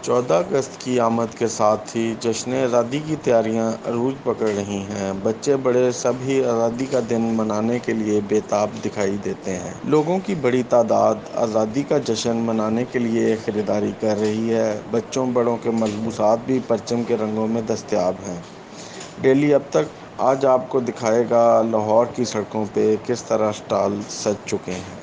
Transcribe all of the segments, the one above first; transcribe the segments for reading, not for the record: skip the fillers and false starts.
14 अगस्त की आमद के साथ ही जश्न आज़ादी की तैयारियां अरूज पकड़ रही हैं। बच्चे बड़े सभी आज़ादी का दिन मनाने के लिए बेताब दिखाई देते हैं। लोगों की बड़ी तादाद आज़ादी का जश्न मनाने के लिए ख़रीदारी कर रही है। बच्चों बड़ों के मलबूसात भी परचम के रंगों में दस्तयाब हैं। डेली अब तक आज आपको दिखाएगा लाहौर की सड़कों पे किस तरह स्टॉल सज चुके हैं।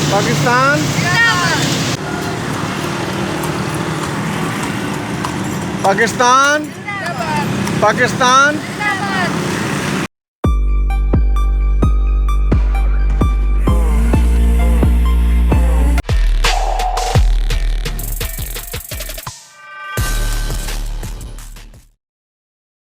पाकिस्तान पाकिस्तान पाकिस्तान